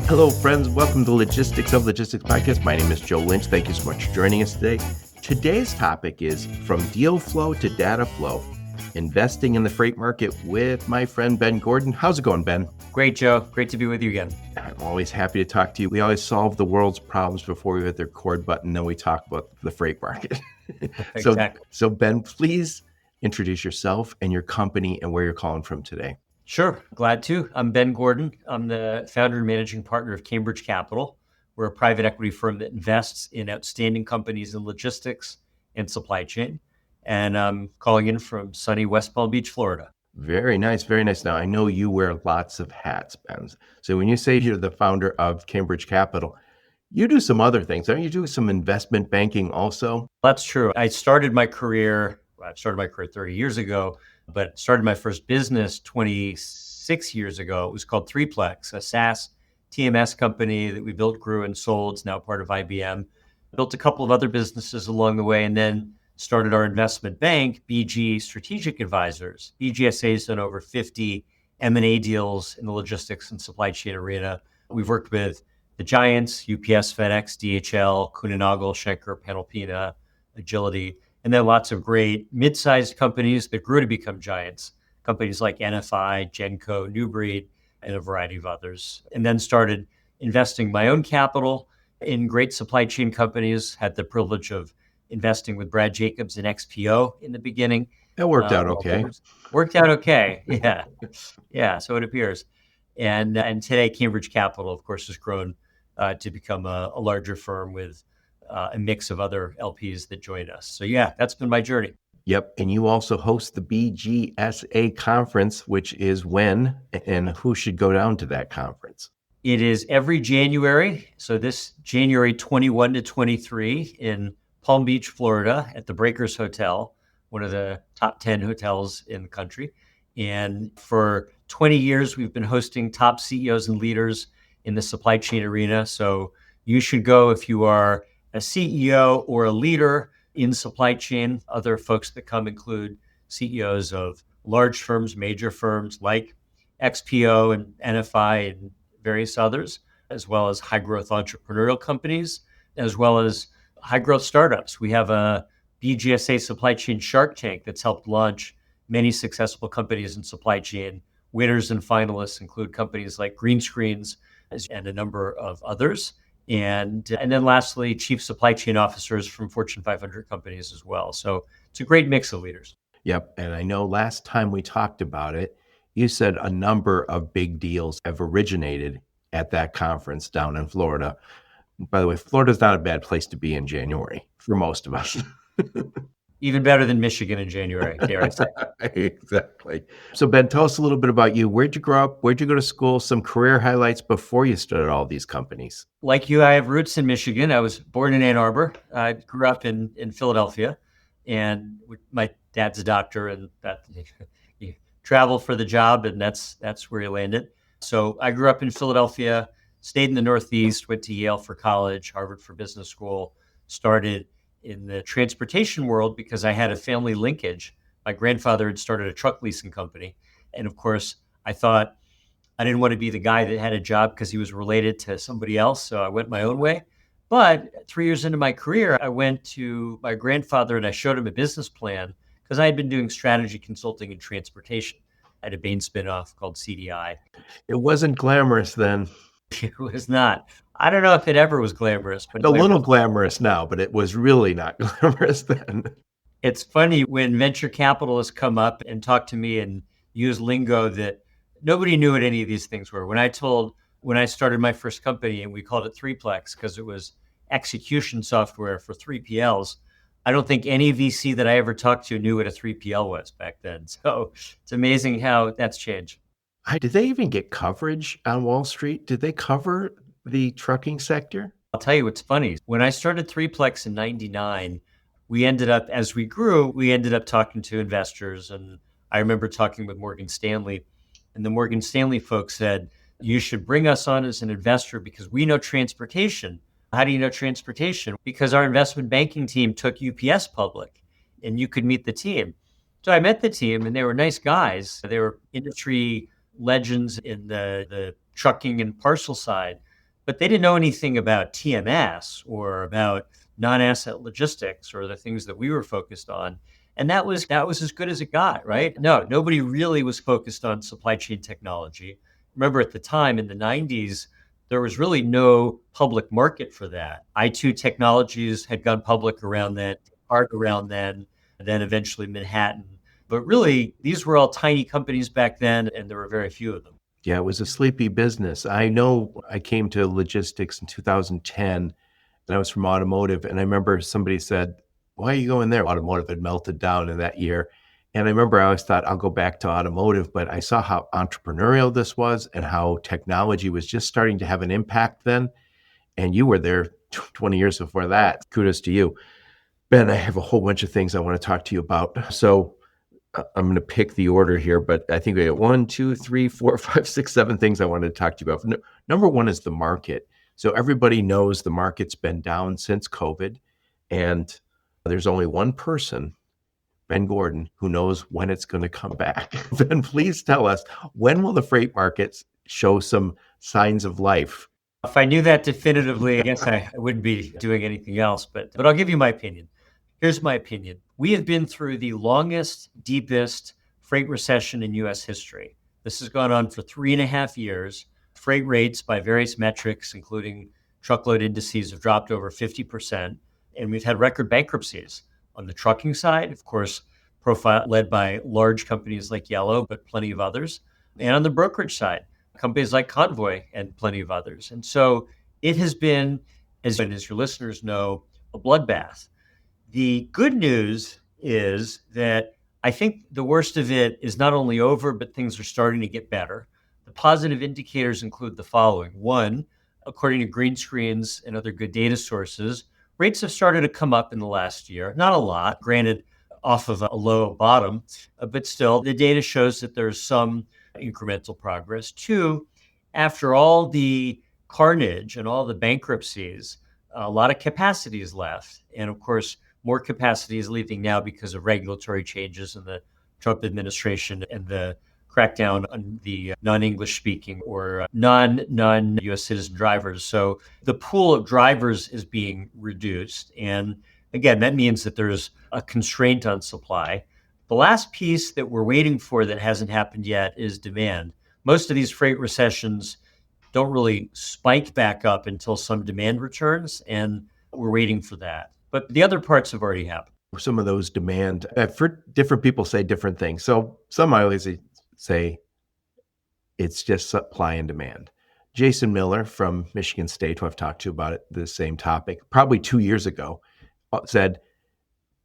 Hello, friends. Welcome to Logistics of Logistics Podcast. My name is Joe Lynch. Thank you so much for joining us today. Today's topic is from deal flow to data flow, investing in the freight market with my friend Ben Gordon. How's it going, Ben? Great, Joe. Great to be with you again. I'm always happy to talk to you. We always solve the world's problems before we hit the record button, then we talk about the freight market. Exactly. So Ben, please introduce yourself and your company and where you're calling from today. Sure. Glad to. I'm Ben Gordon. I'm the founder and managing partner of Cambridge Capital. We're a private equity firm that invests in outstanding companies in logistics and supply chain. And I'm calling in from sunny West Palm Beach, Florida. Very nice, very nice. Now, I know you wear lots of hats, Ben. So when you say you're the founder of Cambridge Capital, you do some other things. Don't you do some investment banking also? That's true. I started my career 30 years ago, but started my first business 26 years ago. It was called Threeplex, a SaaS TMS company that we built, grew, and sold. It's now part of IBM. Built a couple of other businesses along the way, and then started our investment bank, BG Strategic Advisors. BGSA has done over 50 M&A deals in the logistics and supply chain arena. We've worked with the giants, UPS, FedEx, DHL, Kuehne+Nagel, Schenker, Panalpina, Agility, and then lots of great mid-sized companies that grew to become giants, companies like NFI, Genco, New Breed, and a variety of others. And then started investing my own capital in great supply chain companies, had the privilege of investing with Brad Jacobs in XPO in the beginning. That worked out okay. Worked out okay, yeah. Yeah, so it appears. And today, Cambridge Capital, of course, has grown to become a larger firm with a mix of other LPs that joined us. So yeah, that's been my journey. Yep. And you also host the BGSA conference, which is when and who should go down to that conference? It is every January. So this January 21 to 23 in Palm Beach, Florida at the Breakers Hotel, one of the top 10 hotels in the country. And for 20 years, we've been hosting top CEOs and leaders in the supply chain arena. So you should go if you are a CEO or a leader in supply chain. Other folks that come include CEOs of large firms, major firms like XPO and NFI and various others, as well as high growth entrepreneurial companies, as well as high growth startups. We have a BGSA supply chain Shark Tank that's helped launch many successful companies in supply chain. Winners and finalists include companies like Green Screens and a number of others. And then lastly, chief supply chain officers from Fortune 500 companies as well. So it's a great mix of leaders. Yep. And I know last time we talked about it, you said a number of big deals have originated at that conference down in Florida. By the way, Florida's not a bad place to be in January for most of us. Even better than Michigan in January, dare I say. Exactly. So Ben, tell us a little bit about you. Where'd you grow up? Where'd you go to school? Some career highlights before you started all these companies. Like you, I have roots in Michigan. I was born in Ann Arbor. I grew up in Philadelphia, and my dad's a doctor, and that you travel for the job, and that's where he landed. So I grew up in Philadelphia, stayed in the Northeast, went to Yale for college, Harvard for business school, started in the transportation world because I had a family linkage. My grandfather had started a truck leasing company. And of course, I thought I didn't want to be the guy that had a job because he was related to somebody else. So I went my own way. But 3 years into my career, I went to my grandfather and I showed him a business plan because I had been doing strategy consulting in transportation at a Bain spinoff called CDI. It wasn't glamorous then. It was not. I don't know if it ever was glamorous, but A little glamorous now, but it was really not glamorous then. It's funny when venture capitalists come up and talk to me and use lingo that nobody knew what any of these things were. When I started my first company and we called it Threeplex because it was execution software for 3PLs, I don't think any VC that I ever talked to knew what a 3PL was back then. So it's amazing how that's changed. Did they even get coverage on Wall Street? Did they cover the trucking sector? I'll tell you what's funny. When I started Threeplex in 99, as we grew, we ended up talking to investors. And I remember talking with Morgan Stanley, and the Morgan Stanley folks said, you should bring us on as an investor because we know transportation. How do you know transportation? Because our investment banking team took UPS public and you could meet the team. So I met the team and they were nice guys. They were industry legends in the trucking and parcel side. but they didn't know anything about TMS or about non-asset logistics or the things that we were focused on. And that was as good as it got, right? No, nobody really was focused on supply chain technology. Remember at the time in the 90s, there was really no public market for that. I2 Technologies had gone public around then, Art around then, and then eventually Manhattan. But really, these were all tiny companies back then, and there were very few of them. Yeah, it was a sleepy business. I know I came to logistics in 2010 and I was from automotive. And I remember somebody said, "Why are you going there?" Automotive had melted down in that year. And I remember I always thought I'll go back to automotive, but I saw how entrepreneurial this was and how technology was just starting to have an impact then. And you were there 20 years before that. Kudos to you. Ben, I have a whole bunch of things I want to talk to you about. So I'm going to pick the order here, but I think we got 1, 2, 3, 4, 5, 6, 7 things I wanted to talk to you about. Number one is the market. So everybody knows the market's been down since COVID, and there's only one person, Ben Gordon, who knows when it's going to come back. Ben, please tell us, when will the freight markets show some signs of life? If I knew that definitively, I guess I wouldn't be doing anything else. But I'll give you my opinion. Here's my opinion. We have been through the longest, deepest freight recession in U.S. history. This has gone on for 3.5 years. Freight rates by various metrics, including truckload indices, have dropped over 50%. And we've had record bankruptcies on the trucking side, of course, profile led by large companies like Yellow, but plenty of others. And on the brokerage side, companies like Convoy and plenty of others. And so it has been, as your listeners know, a bloodbath. The good news is that I think the worst of it is not only over, but things are starting to get better. The positive indicators include the following. One, according to green screens and other good data sources, rates have started to come up in the last year. Not a lot, granted, off of a low bottom, but still, the data shows that there's some incremental progress. Two, after all the carnage and all the bankruptcies, a lot of capacity is left. And of course, more capacity is leaving now because of regulatory changes in the Trump administration and the crackdown on the non-English speaking or non-US citizen drivers. So the pool of drivers is being reduced. And again, that means that there's a constraint on supply. The last piece that we're waiting for that hasn't happened yet is demand. Most of these freight recessions don't really spike back up until some demand returns, and we're waiting for that. But the other parts have already happened. Some of those demand, for different people say different things. So some I always say it's just supply and demand. Jason Miller from Michigan State, who I've talked to about the same topic, probably 2 years ago, said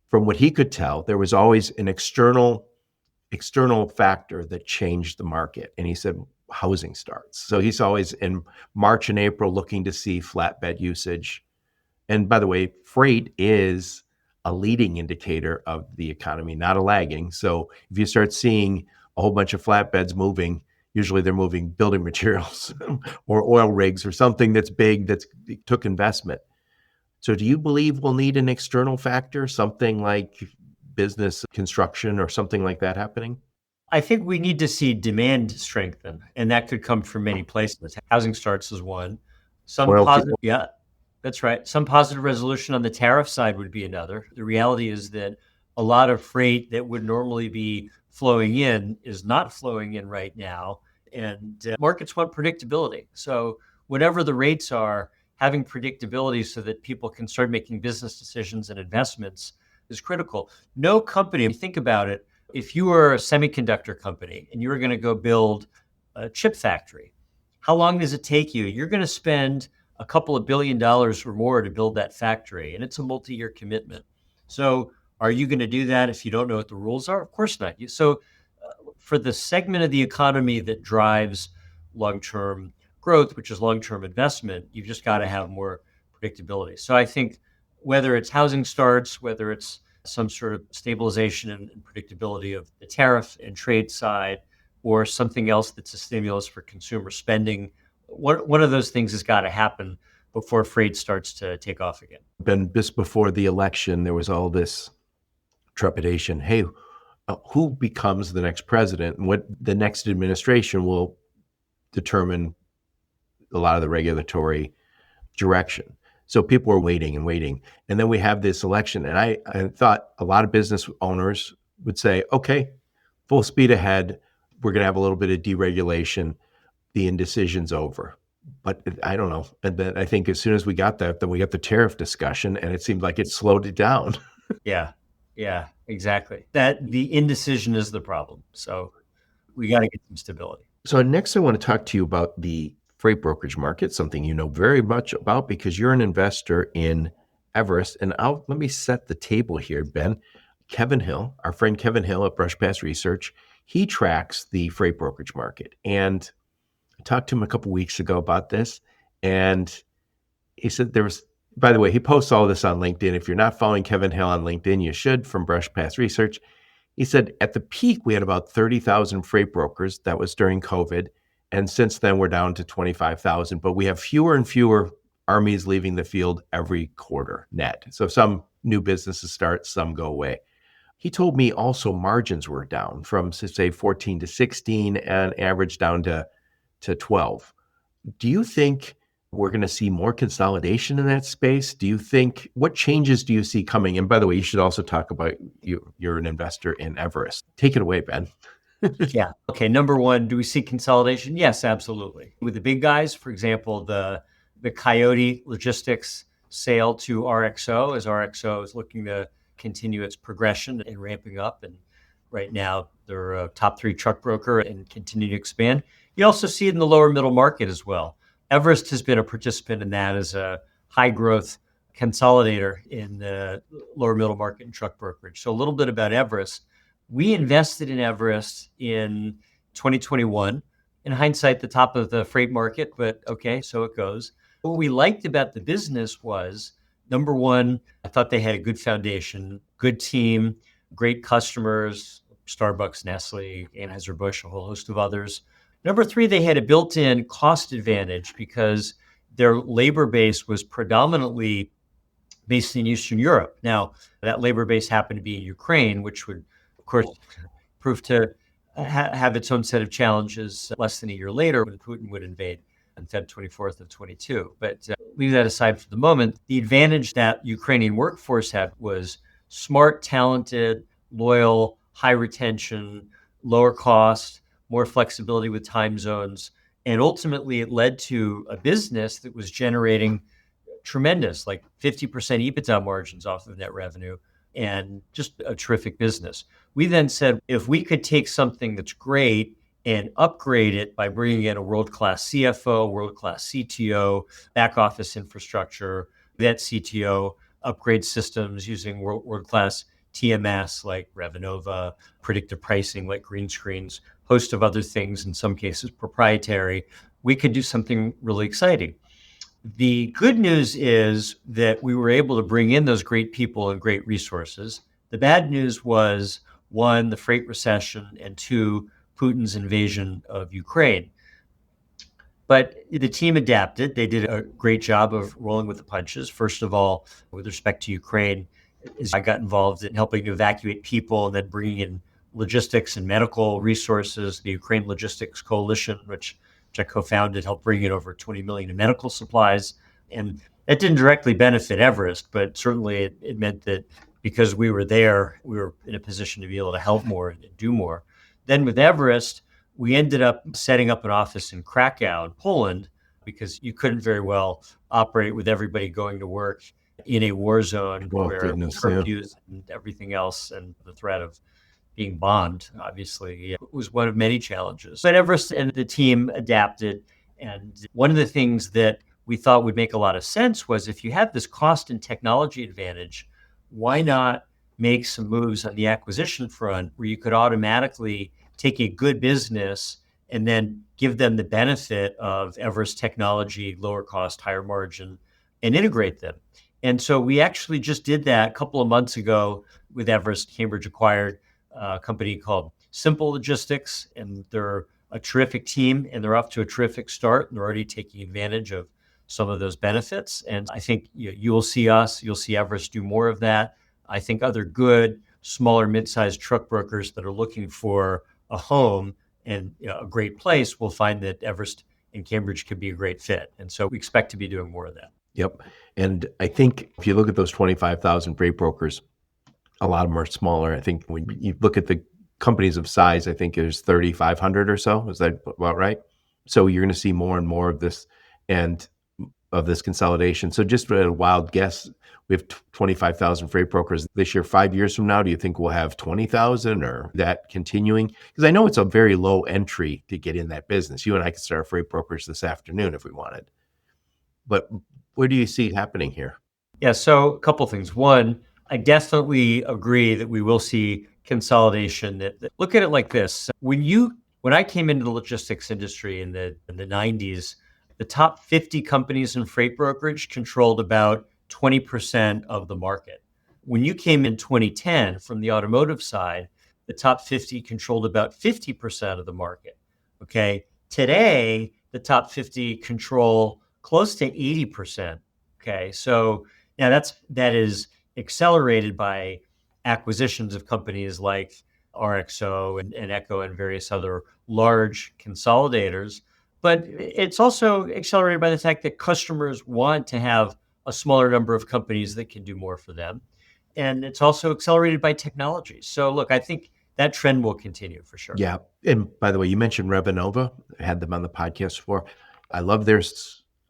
from what he could tell, there was always an external factor that changed the market. And he said housing starts. So he's always in March and April looking to see flatbed usage. And by the way, freight is a leading indicator of the economy, not a lagging. So if you start seeing a whole bunch of flatbeds moving, usually they're moving building materials or oil rigs or something that's big that took investment. So do you believe we'll need an external factor, something like business construction or something like that happening? I think we need to see demand strengthen, and that could come from many places. Housing starts is one. Yeah, that's right. Some positive resolution on the tariff side would be another. The reality is that a lot of freight that would normally be flowing in is not flowing in right now, and markets want predictability. So whatever the rates are, having predictability so that people can start making business decisions and investments is critical. No company, think about it, if you were a semiconductor company and you were going to go build a chip factory, how long does it take you? You're going to spend a couple of $1 billion or more to build that factory, and it's a multi-year commitment. So are you going to do that if you don't know what the rules are? Of course not. So for the segment of the economy that drives long-term growth, which is long-term investment, you've just got to have more predictability. So I think whether it's housing starts, whether it's some sort of stabilization and predictability of the tariff and trade side, or something else that's a stimulus for consumer spending, one of those things has got to happen before freight starts to take off again. Ben, just before the election, there was all this trepidation. Hey, who becomes the next president? And what the next administration will determine a lot of the regulatory direction. So people are waiting and waiting. And then we have this election. And I thought a lot of business owners would say, okay, full speed ahead. We're going to have a little bit of deregulation. The indecision's over. But I don't know. And then I think as soon as we got that, then we got the tariff discussion, and it seemed like it slowed it down. Yeah. Yeah, exactly. That the indecision is the problem. So we got to get some stability. So next, I want to talk to you about the freight brokerage market, something you know very much about because you're an investor in Everest. And let me set the table here, Ben. Kevin Hill, our friend Kevin Hill at Brush Pass Research, he tracks the freight brokerage market. And I talked to him a couple weeks ago about this, and he said there was, by the way, he posts all this on LinkedIn. If you're not following Kevin Hill on LinkedIn, you should, from Brush Pass Research. He said at the peak, we had about 30,000 freight brokers. That was during COVID. And since then, we're down to 25,000. But we have fewer and fewer armies leaving the field every quarter net. So some new businesses start, some go away. He told me also margins were down from, say, 14 to 16 and average down to 12. Do you think we're going to see more consolidation in that space? Do you think, what changes do you see coming? And by the way, you should also talk about you're an investor in Everest. Take it away, Ben. Yeah. Okay. Number one, do we see consolidation? Yes, absolutely. With the big guys, for example, the Coyote Logistics sale to RXO, as RXO is looking to continue its progression and ramping up. And right now, they're a top 3 truck broker and continue to expand. You also see it in the lower middle market as well. Everest has been a participant in that as a high growth consolidator in the lower middle market and truck brokerage. So a little bit about Everest. We invested in Everest in 2021. In hindsight, the top of the freight market, but okay, so it goes. What we liked about the business was, number one, I thought they had a good foundation, good team, great customers, Starbucks, Nestle, Anheuser-Busch, a whole host of others. Number three, they had a built-in cost advantage because their labor base was predominantly based in Eastern Europe. Now, that labor base happened to be in Ukraine, which would, of course, prove to have its own set of challenges less than a year later when Putin would invade on Feb 24th of 22. But leave that aside for the moment. The advantage that Ukrainian workforce had was smart, talented, loyal, high retention, lower cost, more flexibility with time zones. And ultimately, it led to a business that was generating tremendous, like 50% EBITDA margins off of net revenue, and just a terrific business. We then said, if we could take something that's great and upgrade it by bringing in a world-class CFO, world-class CTO, back office infrastructure, that CTO, upgrade systems using world-class TMS like Revenova, predictive pricing like green screens, host of other things, in some cases proprietary, we could do something really exciting. The good news is that we were able to bring in those great people and great resources. The bad news was, one, the freight recession, and two, Putin's invasion of Ukraine. But the team adapted. They did a great job of rolling with the punches. First of all, with respect to Ukraine, I got involved in helping to evacuate people and then bringing in logistics and medical resources. The Ukraine Logistics Coalition, which I co-founded, helped bring in over 20 million in medical supplies. And that didn't directly benefit Everest, but certainly it meant that because we were there, we were in a position to be able to help more and do more. Then with Everest, we ended up setting up an office in Krakow in Poland because you couldn't very well operate with everybody going to work in a war zone where curfews and everything else and the threat of being bombed, obviously, was one of many challenges. But Everest and the team adapted. And one of the things that we thought would make a lot of sense was, if you have this cost and technology advantage, why not make some moves on the acquisition front where you could automatically take a good business and then give them the benefit of Everest technology, lower cost, higher margin, and integrate them. And so we actually just did that a couple of months ago with Everest. Cambridge acquired a company called Simple Logistics, and they're a terrific team, and they're off to a terrific start, and they're already taking advantage of some of those benefits. And I think you'll see Everest do more of that. I think other good, smaller, mid-sized truck brokers that are looking for a home and a great place will find that Everest and Cambridge could be a great fit. And so we expect to be doing more of that. Yep. And I think if you look at those 25,000 freight brokers, a lot of them are smaller. I think when you look at the companies of size, I think there's 3,500 or so. Is that about right? So you're going to see more and more of this and of this consolidation. So just a wild guess, we have 25,000 freight brokers this year. 5 years from now, do you think we'll have 20,000 or that continuing? Because I know it's a very low entry to get in that business. You and I could start our freight brokers this afternoon if we wanted. But what do you see happening here? Yeah, so a couple things. One, I definitely agree that we will see consolidation. Look at it like this: when I came into the logistics industry in the 90s, the top 50 companies in freight brokerage controlled about 20% of the market. When you came in 2010 from the automotive side, the top 50 controlled about 50% of the market. Okay. Today, the top 50 control close to 80%. Okay. So now that is accelerated by acquisitions of companies like RXO and Echo and various other large consolidators. But it's also accelerated by the fact that customers want to have a smaller number of companies that can do more for them. And it's also accelerated by technology. So look, I think that trend will continue for sure. Yeah. And by the way, you mentioned Revenova. I had them on the podcast before. I love their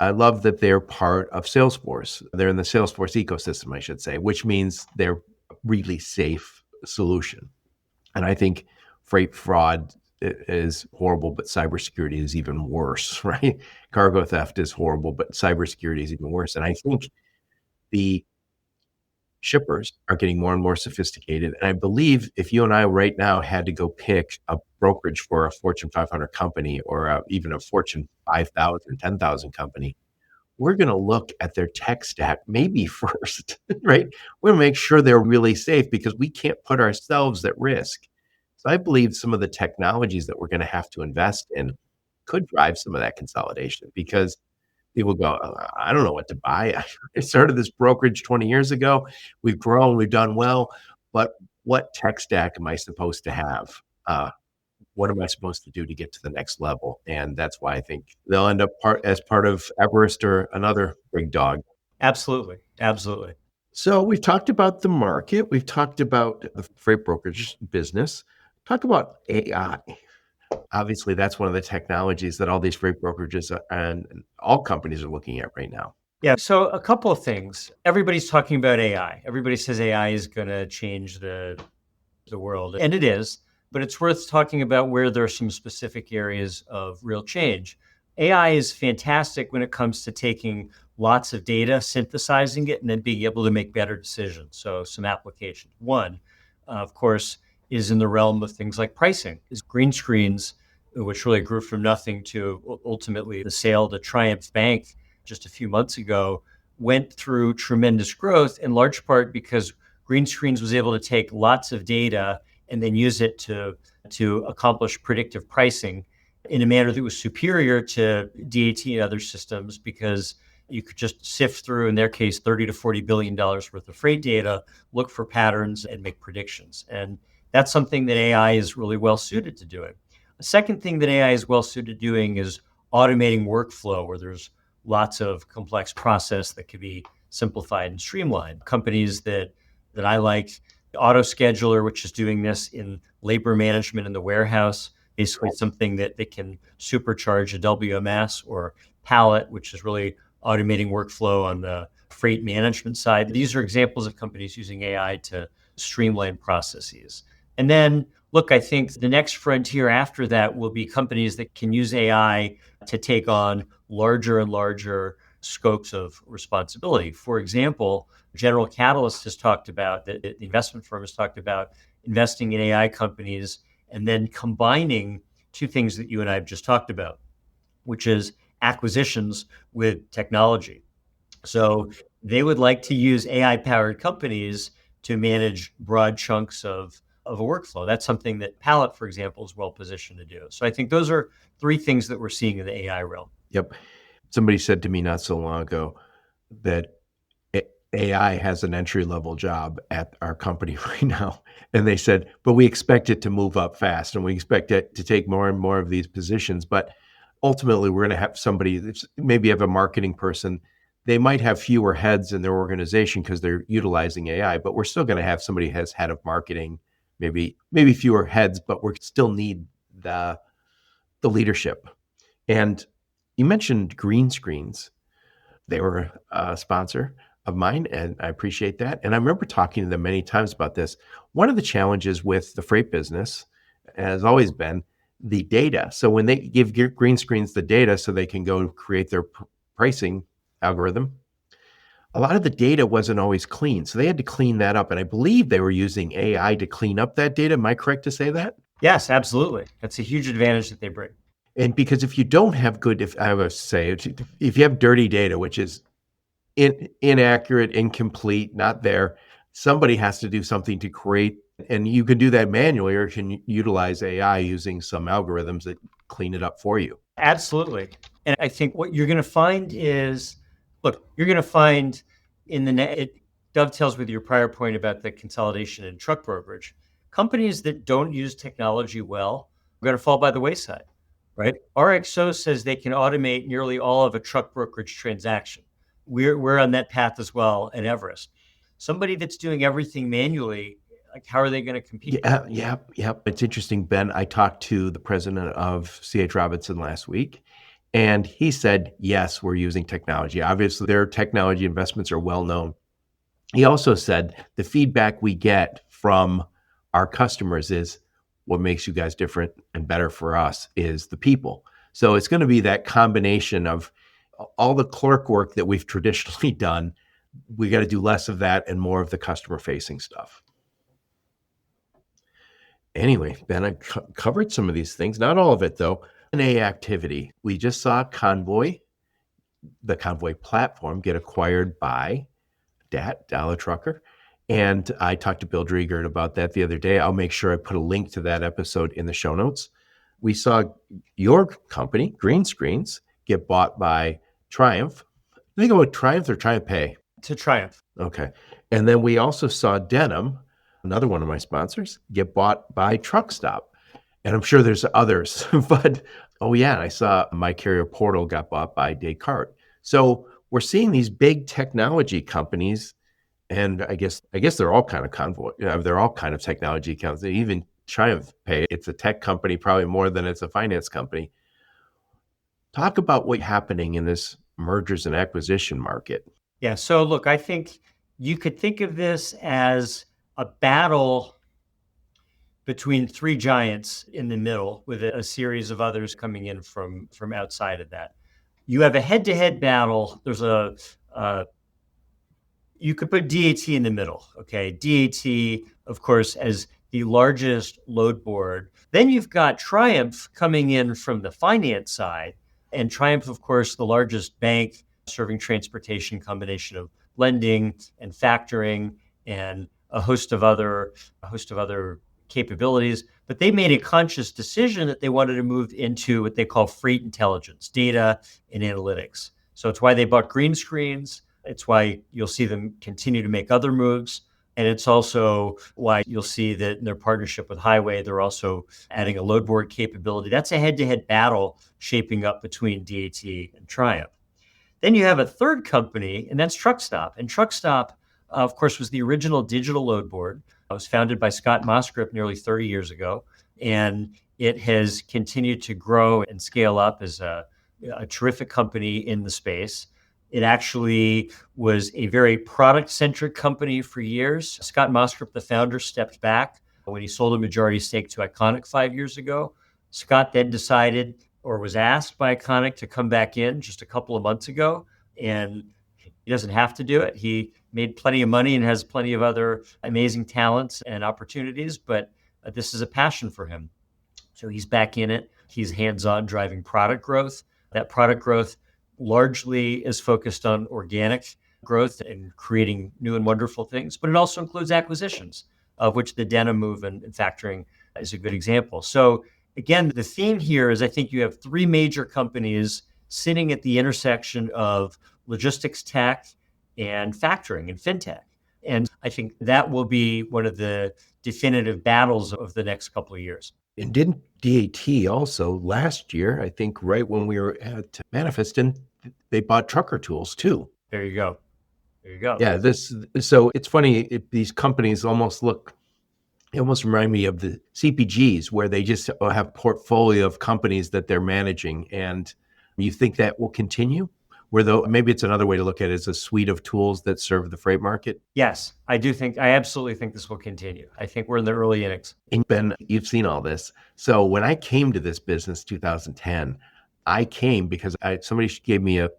I love that they're part of Salesforce. They're in the Salesforce ecosystem, I should say, which means they're a really safe solution. And I think freight fraud is horrible, but cybersecurity is even worse, right? Cargo theft is horrible, but cybersecurity is even worse. And I think the shippers are getting more and more sophisticated. And I believe if you and I right now had to go pick a brokerage for a Fortune 500 company or even a Fortune 5,000, 10,000 company, we're going to look at their tech stack maybe first, right? We're going to make sure they're really safe because we can't put ourselves at risk. So I believe some of the technologies that we're going to have to invest in could drive some of that consolidation because people go, I don't know what to buy. I started this brokerage 20 years ago. We've grown, we've done well, but what tech stack am I supposed to have? What am I supposed to do to get to the next level? And that's why I think they'll end up as part of Everest or another big dog. Absolutely. Absolutely. So we've talked about the market. We've talked about the freight brokerage business. Talk about AI. Obviously, that's one of the technologies that all these freight brokerages and all companies are looking at right now. Yeah. So a couple of things. Everybody's talking about AI. Everybody says AI is going to change the world, and it is. But it's worth talking about where there are some specific areas of real change. AI is fantastic when it comes to taking lots of data, synthesizing it, and then being able to make better decisions. So some applications. One, of course, is in the realm of things like pricing. Is green screens, which really grew from nothing to ultimately the sale to Triumph Bank just a few months ago, went through tremendous growth in large part because green screens was able to take lots of data and then use it to accomplish predictive pricing in a manner that was superior to DAT and other systems because you could just sift through, in their case, $30 to $40 billion worth of freight data, look for patterns and make predictions. And that's something that AI is really well suited to doing. The second thing that AI is well suited to doing is automating workflow where there's lots of complex process that could be simplified and streamlined. Companies that I like, Auto Scheduler, which is doing this in labor management in the warehouse, basically something that can supercharge a WMS, or Pallet, which is really automating workflow on the freight management side. These are examples of companies using AI to streamline processes. And then, look, I think the next frontier after that will be companies that can use AI to take on larger and larger scopes of responsibility. For example, General Catalyst has talked about, the investment firm has talked about investing in AI companies and then combining two things that you and I have just talked about, which is acquisitions with technology. So they would like to use AI-powered companies to manage broad chunks of a workflow. That's something that Pallet, for example, is well positioned to do. So I think those are three things that we're seeing in the AI realm. Yep. Somebody said to me not so long ago that AI has an entry-level job at our company right now. And they said, but we expect it to move up fast and we expect it to take more and more of these positions. But ultimately, we're going to have somebody that's maybe have a marketing person They might have fewer heads in their organization because they're utilizing AI, but we're still going to have somebody as head of marketing, maybe fewer heads, but we still need the leadership. And you mentioned green screens. They were a sponsor of mine, and I appreciate that. And I remember talking to them many times about this. One of the challenges with the freight business has always been the data. So when they give green screens the data so they can go create their pricing algorithm, a lot of the data wasn't always clean. So they had to clean that up. And I believe they were using AI to clean up that data. Am I correct to say that? Yes, absolutely. That's a huge advantage that they bring. And because if you don't have good, if I would say, if you have dirty data, which is inaccurate, incomplete, not there, somebody has to do something to create, and you can do that manually or you can utilize AI using some algorithms that clean it up for you. Absolutely. And I think what you're going to find is, look, you're going to find it dovetails with your prior point about the consolidation in truck brokerage. Companies that don't use technology well are going to fall by the wayside, right? RXO says they can automate nearly all of a truck brokerage transaction. We're on that path as well at Everest. Somebody that's doing everything manually, like how are they going to compete? Yeah. It's interesting, Ben. I talked to the president of C.H. Robinson last week, and he said, yes, we're using technology. Obviously, their technology investments are well known. He also said the feedback we get from our customers is what makes you guys different and better for us is the people. So it's going to be that combination of all the clerk work that we've traditionally done. We got to do less of that and more of the customer facing stuff. Anyway, Ben, I covered some of these things, not all of it though. A activity. We just saw Convoy, the Convoy platform, get acquired by DAT, Dollar Trucker. And I talked to Bill Driegert about that the other day. I'll make sure I put a link to that episode in the show notes. We saw your company, Green Screens, get bought by Triumph. I think about Triumph or Triumph Pay. To Triumph. Okay. And then we also saw Denim, another one of my sponsors, get bought by Truck Stop. And I'm sure there's others, but oh yeah, I saw My Carrier Portal got bought by Descartes. So we're seeing these big technology companies, and I guess they're all kind of Convoy. They're all kind of technology companies. Even Triumph Pay, it's a tech company probably more than it's a finance company. Talk about what's happening in this mergers and acquisition market. Yeah. So look, I think you could think of this as a battle between three giants in the middle with a series of others coming in from outside of that. You have a head-to-head battle. There's you could put DAT in the middle. Okay. DAT, of course, as the largest load board. Then you've got Triumph coming in from the finance side, and Triumph, of course, the largest bank serving transportation, combination of lending and factoring and a host of other capabilities. But they made a conscious decision that they wanted to move into what they call freight intelligence, data and analytics. So it's why they bought Green Screens. It's why you'll see them continue to make other moves. And it's also why you'll see that in their partnership with Highway, they're also adding a load board capability. That's a head-to-head battle shaping up between DAT and Triumph. Then you have a third company, and that's Truck Stop. And Truck Stop, of course, was the original digital load board. It was founded by Scott Mosgrip nearly 30 years ago. And it has continued to grow and scale up as a terrific company in the space. It actually was a very product-centric company for years. Scott Mosgrip, the founder, stepped back when he sold a majority stake to Iconic 5 years ago. Scott then decided or was asked by Iconic to come back in just a couple of months ago, and he doesn't have to do it. He made plenty of money and has plenty of other amazing talents and opportunities, but this is a passion for him. So he's back in it. He's hands-on driving product growth. That product growth largely is focused on organic growth and creating new and wonderful things, but it also includes acquisitions, of which the Denim move and factoring is a good example. So again, the theme here is I think you have three major companies sitting at the intersection of logistics tech and factoring and fintech. And I think that will be one of the definitive battles of the next couple of years. And didn't DAT also last year, I think right when we were at Manifest, and they bought Trucker Tools too? There you go. There you go. Yeah, so it's funny, these companies they almost remind me of the CPGs where they just have portfolio of companies that they're managing. And you think that will continue? Where though maybe it's another way to look at it as a suite of tools that serve the freight market. Yes, I absolutely think this will continue. I think we're in the early innings. And Ben, you've seen all this. So when I came to this business 2010, I came because somebody gave me a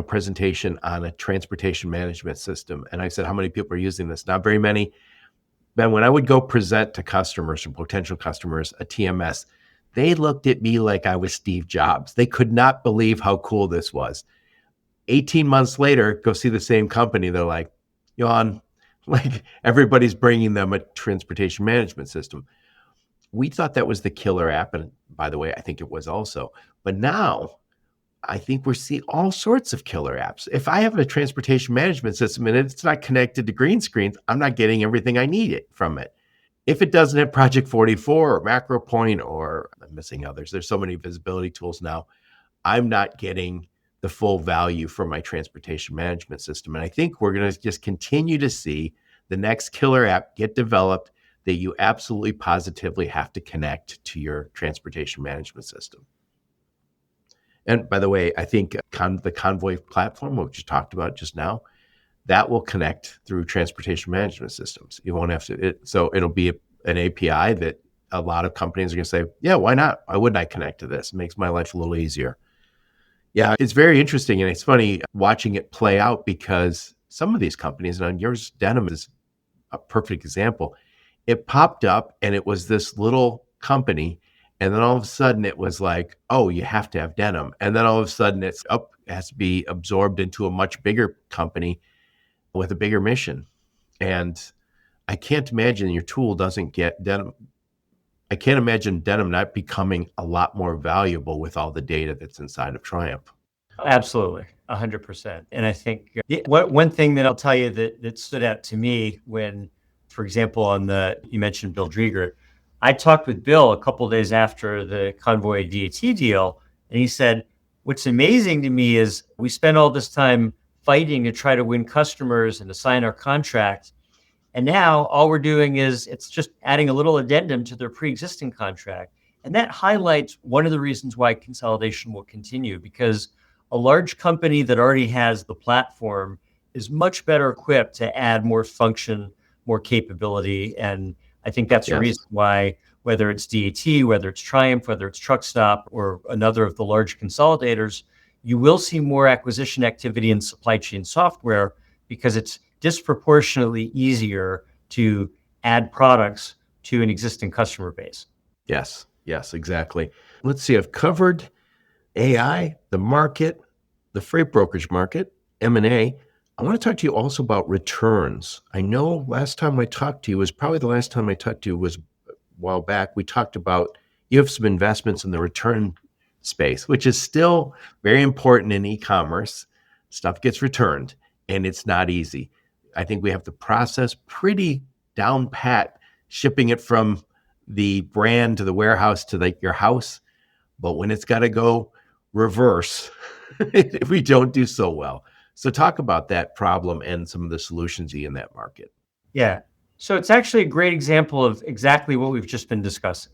presentation on a transportation management system. And I said, how many people are using this? Not very many. Ben, when I would go present to customers or potential customers a TMS, they looked at me like I was Steve Jobs. They could not believe how cool this was. 18 months later, go see the same company. They're like, yawn, like everybody's bringing them a transportation management system. We thought that was the killer app. And by the way, I think it was also. But now I think we're seeing all sorts of killer apps. If I have a transportation management system and it's not connected to green screens, I'm not getting everything I need from it. If it doesn't have Project 44 or MacroPoint, or I'm missing others, there's so many visibility tools now, I'm not getting the full value from my transportation management system. And I think we're going to just continue to see the next killer app get developed that you absolutely positively have to connect to your transportation management system. And by the way, I think the Convoy platform, which you talked about just now, that will connect through transportation management systems. You won't have to, so it'll be an API that a lot of companies are going to say, yeah, why not? Why wouldn't I connect to this? It makes my life a little easier. Yeah, it's very interesting. And it's funny watching it play out because some of these companies, and on yours, Denim is a perfect example. It popped up and it was this little company. And then all of a sudden it was like, oh, you have to have Denim. And then all of a sudden it has to be absorbed into a much bigger company with a bigger mission. And I can't imagine your tool doesn't get Denim. I can't imagine Denim not becoming a lot more valuable with all the data that's inside of Triumph. Absolutely, 100%. And I think one thing that I'll tell you that stood out to me when, for example, you mentioned Bill Driegert, I talked with Bill a couple of days after the Convoy DAT deal, and he said, what's amazing to me is we spent all this time fighting to try to win customers and to sign our contract. And now all we're doing is it's just adding a little addendum to their pre-existing contract. And that highlights one of the reasons why consolidation will continue, because a large company that already has the platform is much better equipped to add more function, more capability. And I think that's the reason why, whether it's DAT, whether it's Triumph, whether it's Truckstop, or another of the large consolidators, you will see more acquisition activity in supply chain software because it's disproportionately easier to add products to an existing customer base. Yes, exactly. Let's see, I've covered AI, the market, the freight brokerage market, M&A. I want to talk to you also about returns. I know last time I talked to you was probably the last time I talked to you was a while back. We talked about you have some investments in the return space, which is still very important in e-commerce. Stuff gets returned and it's not easy. I think we have the process pretty down pat, shipping it from the brand to the warehouse to your house. But when it's got to go reverse, we don't do so well. So talk about that problem and some of the solutions in that market. Yeah. So it's actually a great example of exactly what we've just been discussing,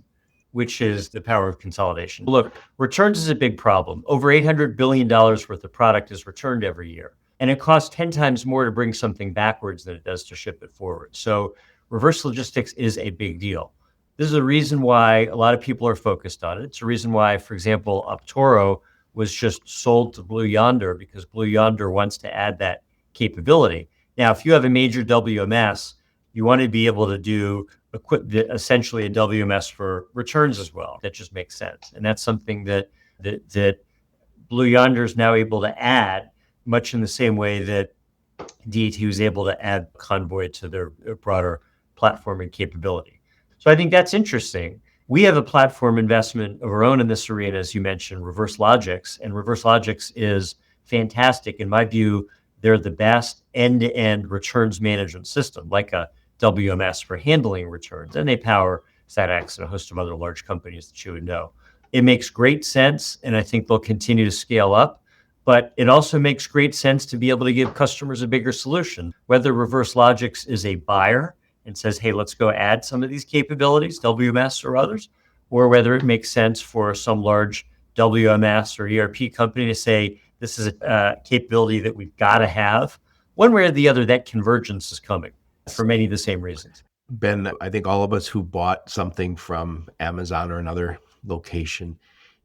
which is the power of consolidation. Look, returns is a big problem. Over $800 billion worth of product is returned every year. And it costs 10 times more to bring something backwards than it does to ship it forward. So reverse logistics is a big deal. This is a reason why a lot of people are focused on it. It's a reason why, for example, Optoro was just sold to Blue Yonder because Blue Yonder wants to add that capability. Now, if you have a major WMS, you want to be able to do essentially a WMS for returns as well. That just makes sense. And that's something that Blue Yonder is now able to add, much in the same way that DAT was able to add Convoy to their broader platform and capability. So I think that's interesting. We have a platform investment of our own in this arena, as you mentioned, Reverse Logics. And Reverse Logics is fantastic. In my view, they're the best end-to-end returns management system, like a WMS for handling returns. And they power StatX and a host of other large companies that you would know. It makes great sense, and I think they'll continue to scale up. But it also makes great sense to be able to give customers a bigger solution, whether Reverse Logics is a buyer and says, hey, let's go add some of these capabilities, WMS or others, or whether it makes sense for some large WMS or ERP company to say, this is a capability that we've got to have. One way or the other, that convergence is coming for many of the same reasons. Ben, I think all of us who bought something from Amazon or another location,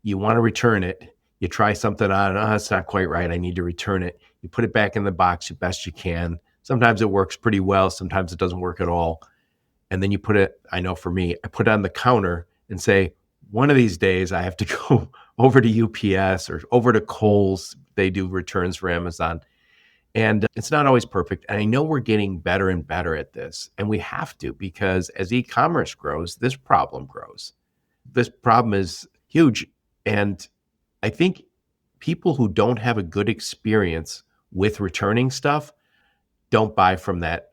you want to return it. You try something on, it's not quite right. I need to return it. You put it back in the box the best you can. Sometimes it works pretty well. Sometimes it doesn't work at all. And then you put it, I know for me, I put it on the counter and say, one of these days I have to go over to UPS or over to Kohl's. They do returns for Amazon. And it's not always perfect. And I know we're getting better and better at this. And we have to, because as e-commerce grows, this problem grows. This problem is huge. And I think people who don't have a good experience with returning stuff don't buy from that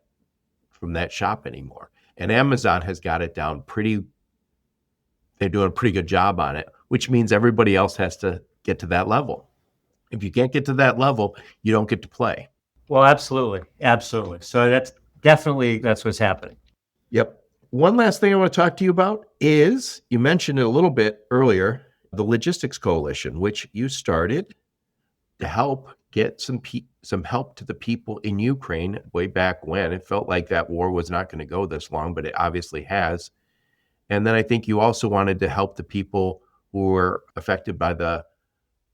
shop anymore. And Amazon has got it down they're doing a pretty good job on it, which means everybody else has to get to that level. If you can't get to that level, you don't get to play. Well, absolutely. Absolutely. So that's what's happening. Yep. One last thing I want to talk to you about is, you mentioned it a little bit earlier, the Logistics Coalition, which you started to help get some help to the people in Ukraine way back when. It felt like that war was not going to go this long, but it obviously has. And then I think you also wanted to help the people who were affected by the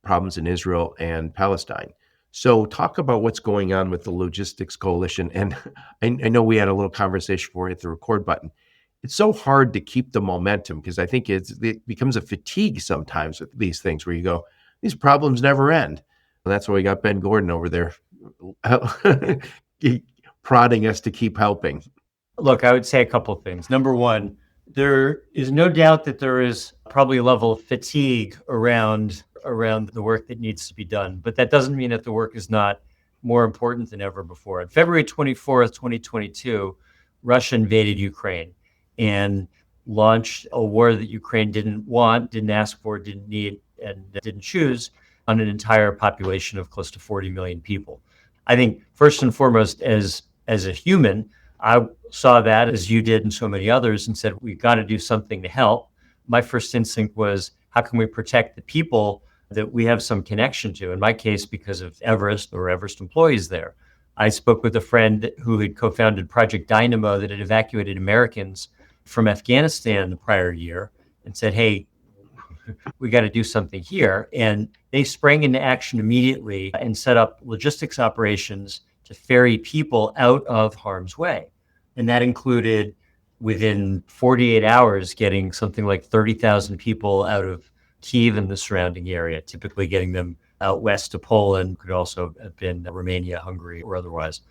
problems in Israel and Palestine. So talk about what's going on with the Logistics Coalition. And I know we had a little conversation before we hit the record button. It's so hard to keep the momentum, because I think it becomes a fatigue sometimes with these things where you go, these problems never end. And that's why we got Ben Gordon over there prodding us to keep helping. Look, I would say a couple of things. Number one, there is no doubt that there is probably a level of fatigue around the work that needs to be done. But that doesn't mean that the work is not more important than ever before. On February 24th, 2022, Russia invaded Ukraine and launched a war that Ukraine didn't want, didn't ask for, didn't need, and didn't choose on an entire population of close to 40 million people. I think first and foremost, as a human, I saw that as you did and so many others and said, we've got to do something to help. My first instinct was, how can we protect the people that we have some connection to? In my case, because of Everest or Everest employees there. I spoke with a friend who had co-founded Project Dynamo that had evacuated Americans from Afghanistan the prior year and said, hey, we got to do something here. And they sprang into action immediately and set up logistics operations to ferry people out of harm's way. And that included, within 48 hours, getting something like 30,000 people out of Kyiv and the surrounding area, typically getting them out west to Poland, could also have been Romania, Hungary, or otherwise.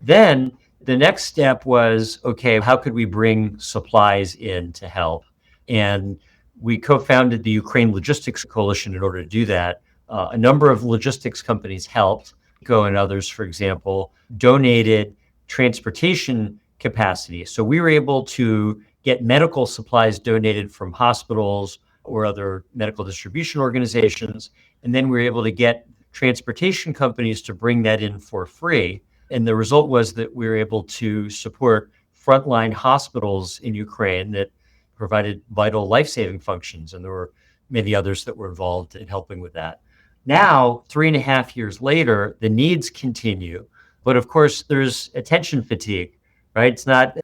Then the next step was, okay, how could we bring supplies in to help? And we co-founded the Ukraine Logistics Coalition in order to do that. A number of logistics companies helped. Go and others, for example, donated transportation capacity. So we were able to get medical supplies donated from hospitals or other medical distribution organizations. And then we were able to get transportation companies to bring that in for free. And the result was that we were able to support frontline hospitals in Ukraine that provided vital life-saving functions. And there were many others that were involved in helping with that. Now, 3.5 years later, the needs continue. But of course, there's attention fatigue, right? It's not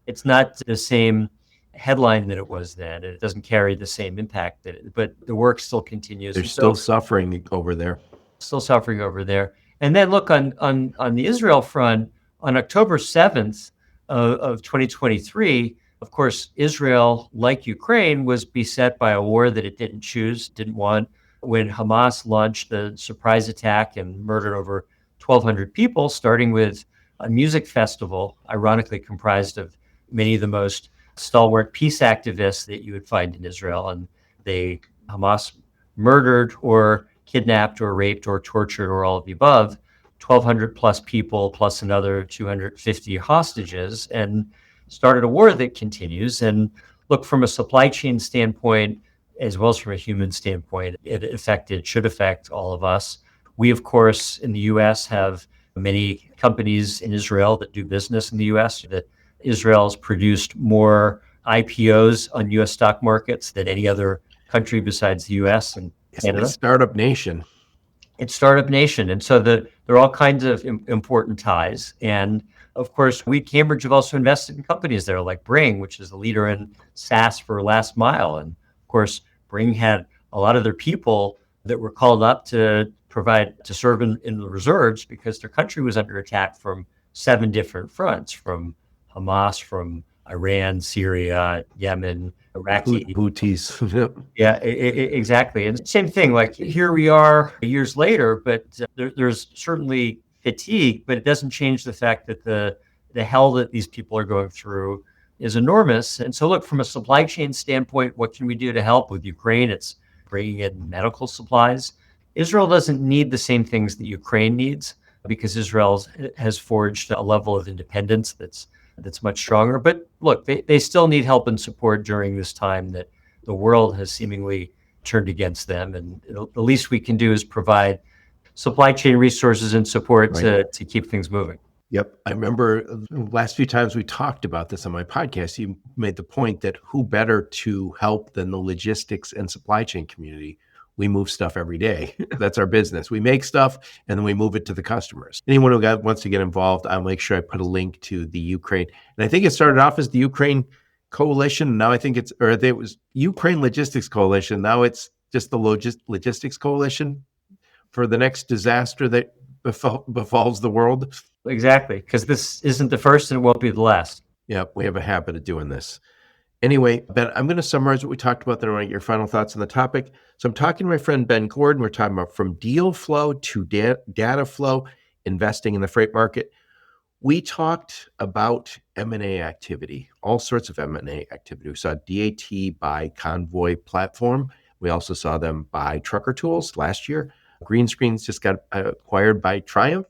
the same headline that it was then. It doesn't carry the same impact but the work still continues. They're still suffering over there. And then look, on the Israel front, on October 7th of 2023, of course, Israel, like Ukraine, was beset by a war that it didn't choose, didn't want. When Hamas launched the surprise attack and murdered over 1,200 people, starting with a music festival, ironically comprised of many of the most stalwart peace activists that you would find in Israel. And Hamas murdered or kidnapped or raped or tortured or all of the above, 1,200 plus people, plus another 250 hostages, and started a war that continues. And look, from a supply chain standpoint, as well as from a human standpoint, it should affect all of us. We, of course, in the U.S. have many companies in Israel that do business in the U.S. That Israel has produced more IPOs on U.S. stock markets than any other country besides the U.S. and It's a Canada. startup nation. It's startup nation. And so there are all kinds of important ties. And of course, we at Cambridge have also invested in companies there like Bring, which is the leader in SaaS for last mile. And of course, Bring had a lot of their people that were called up to serve in the reserves because their country was under attack from 7 different fronts, from Hamas, from Iran, Syria, Yemen, Iraqi. Houthis. Yep. Yeah, exactly. And same thing, like here we are years later, but there's certainly fatigue, but it doesn't change the fact that the hell that these people are going through is enormous. And so look, from a supply chain standpoint, what can we do to help with Ukraine? It's bringing in medical supplies. Israel doesn't need the same things that Ukraine needs because Israel has forged a level of independence that's much stronger. But look, they still need help and support during this time that the world has seemingly turned against them. And the least we can do is provide supply chain resources and support to keep things moving. Yep. I remember the last few times we talked about this on my podcast, you made the point that who better to help than the logistics and supply chain community? We move stuff every day. That's our business. We make stuff and then we move it to the customers. Anyone who wants to get involved, I'll make sure I put a link to the Ukraine. And I think it started off as the Ukraine Coalition. Now I think it was Ukraine Logistics Coalition. Now it's just the Logistics Coalition for the next disaster that befalls the world. Exactly, because this isn't the first and it won't be the last. Yeah, we have a habit of doing this. Anyway, Ben, I'm going to summarize what we talked about, then I want to get your final thoughts on the topic. So I'm talking to my friend Ben Gordon. We're talking about from deal flow to data flow, investing in the freight market. We talked about M&A activity, all sorts of M&A activity. We saw DAT buy Convoy Platform. We also saw them buy Trucker Tools last year. Green Screens just got acquired by Triumph.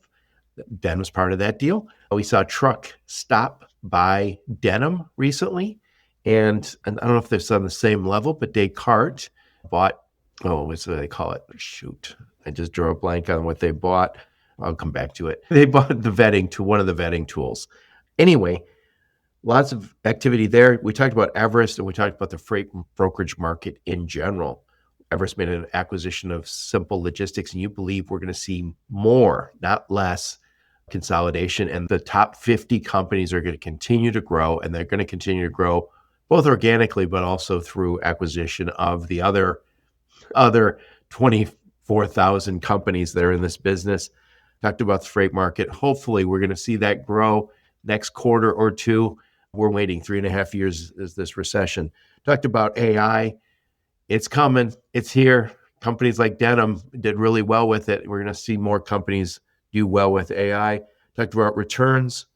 Ben was part of that deal. We saw Truck Stop buy Denim recently. And I don't know if they're on the same level, but Descartes bought, what's what they call it? Shoot. I just drew a blank on what they bought. I'll come back to it. They bought one of the vetting tools. Anyway, lots of activity there. We talked about Everest and we talked about the freight brokerage market in general. Everest made an acquisition of Simple Logistics, and you believe we're going to see more, not less, consolidation. And the top 50 companies are going to continue to grow, and they're going to continue to grow both organically, but also through acquisition of the other 24,000 companies that are in this business. Talked about the freight market. Hopefully, we're going to see that grow next quarter or two. We're waiting 3.5 years is this recession. Talked about AI. It's coming. It's here. Companies like Denim did really well with it. We're going to see more companies do well with AI. Talked about returns.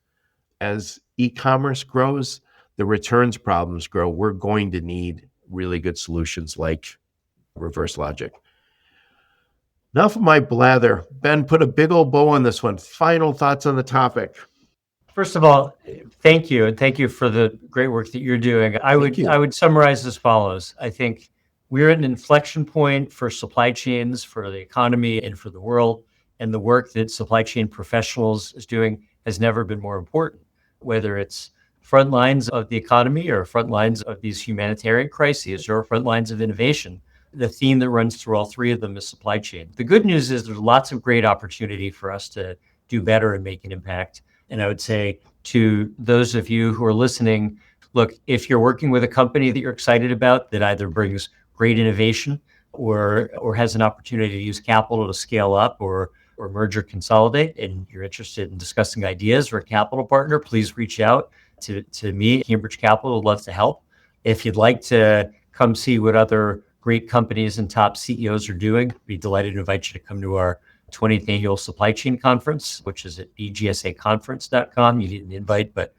As e-commerce grows, the returns problems grow. We're going to need really good solutions like reverse logic. Enough of my blather. Ben, put a big old bow on this one. Final thoughts on the topic. First of all, thank you. And thank you for the great work that you're doing. I would summarize as follows. I think we're at an inflection point for supply chains, for the economy, and for the world. And the work that supply chain professionals is doing has never been more important, whether it's front lines of the economy or front lines of these humanitarian crises or front lines of innovation. The theme that runs through all three of them is supply chain. The good news is there's lots of great opportunity for us to do better and make an impact. And I would say to those of you who are listening, look, if you're working with a company that you're excited about that either brings great innovation or has an opportunity to use capital to scale up or merge or consolidate, and you're interested in discussing ideas or a capital partner, please reach out to me. Cambridge Capital would love to help. If you'd like to come see what other great companies and top CEOs are doing, be delighted to invite you to come to our 20th annual supply chain conference, which is at bgsaconference.com. You need an invite, but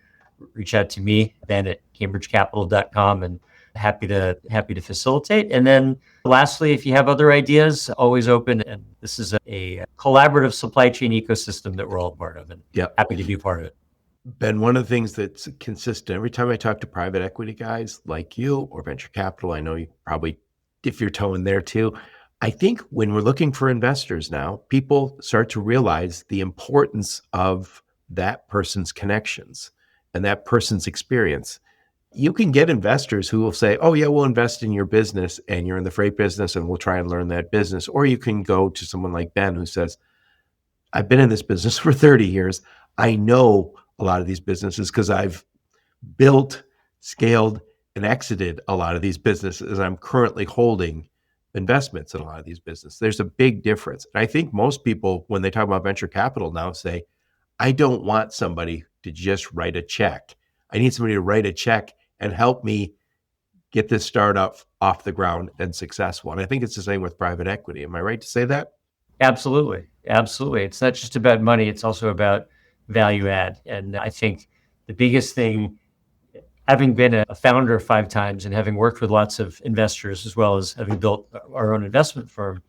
reach out to me, Ben at cambridgecapital.com, and happy to facilitate. And then lastly, if you have other ideas, always open. And this is a collaborative supply chain ecosystem that we're all part of, and happy to be part of it. Ben, one of the things that's consistent every time I talk to private equity guys like you or venture capital, I know you probably dip your toe in there too. I think when we're looking for investors now, people start to realize the importance of that person's connections and that person's experience. You can get investors who will say, oh, yeah, we'll invest in your business and you're in the freight business and we'll try and learn that business. Or you can go to someone like Ben who says, I've been in this business for 30 years. I know a lot of these businesses because I've built, scaled, and exited a lot of these businesses. I'm currently holding investments in a lot of these businesses. There's a big difference. And I think most people, when they talk about venture capital now, say, I don't want somebody to just write a check. I need somebody to write a check and help me get this startup off the ground and successful. And I think it's the same with private equity. Am I right to say that? Absolutely. Absolutely. It's not just about money, it's also about value add. And I think the biggest thing, having been a founder 5 times and having worked with lots of investors, as well as having built our own investment firm,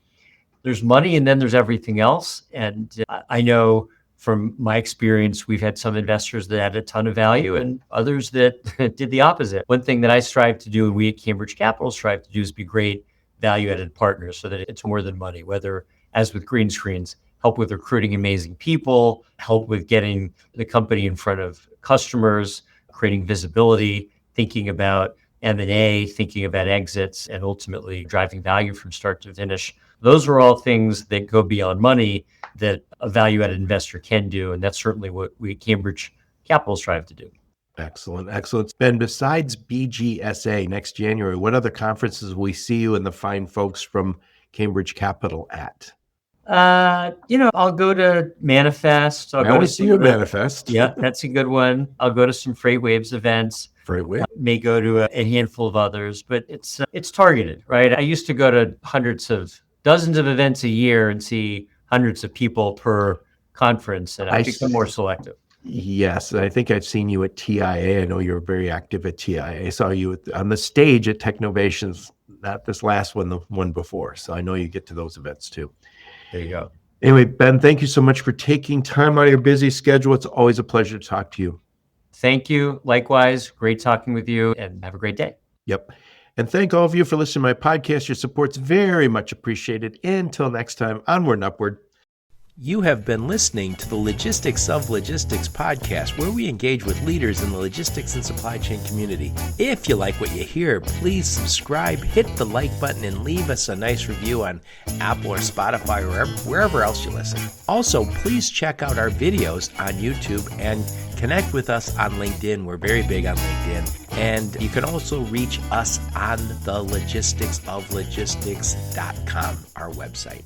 there's money and then there's everything else. And I know from my experience, we've had some investors that added a ton of value and others that did the opposite. One thing that I strive to do, and we at Cambridge Capital strive to do, is be great value-added partners so that it's more than money, whether, as with Green Screens, help with recruiting amazing people, help with getting the company in front of customers, creating visibility, thinking about M&A, thinking about exits, and ultimately driving value from start to finish. Those are all things that go beyond money that a value-added investor can do, and that's certainly what we at Cambridge Capital strive to do. Excellent, excellent. Ben, besides BGSA next January, what other conferences will we see you and the fine folks from Cambridge Capital at? I'll go to Manifest. I always see you at Manifest. Yeah, that's a good one. I'll go to some Freight Waves events. Freightway. May go to a handful of others, but it's targeted, right? I used to go to dozens of events a year and see hundreds of people per conference, and I've become more selective. Yes, I think I've seen you at TIA. I know you're very active at TIA. I saw you on the stage at Technovations, not this last one, the one before. So I know you get to those events too. There you go. Anyway, Ben, thank you so much for taking time out of your busy schedule. It's always a pleasure to talk to you. Thank you. Likewise, great talking with you, and have a great day. Yep. And thank all of you for listening to my podcast. Your support's very much appreciated. Until next time, onward and upward. You have been listening to the Logistics of Logistics podcast, where we engage with leaders in the logistics and supply chain community. If you like what you hear, please subscribe, hit the like button, and leave us a nice review on Apple or Spotify or wherever else you listen. Also, please check out our videos on YouTube and connect with us on LinkedIn. We're very big on LinkedIn. And you can also reach us on the logisticsoflogistics.com, our website.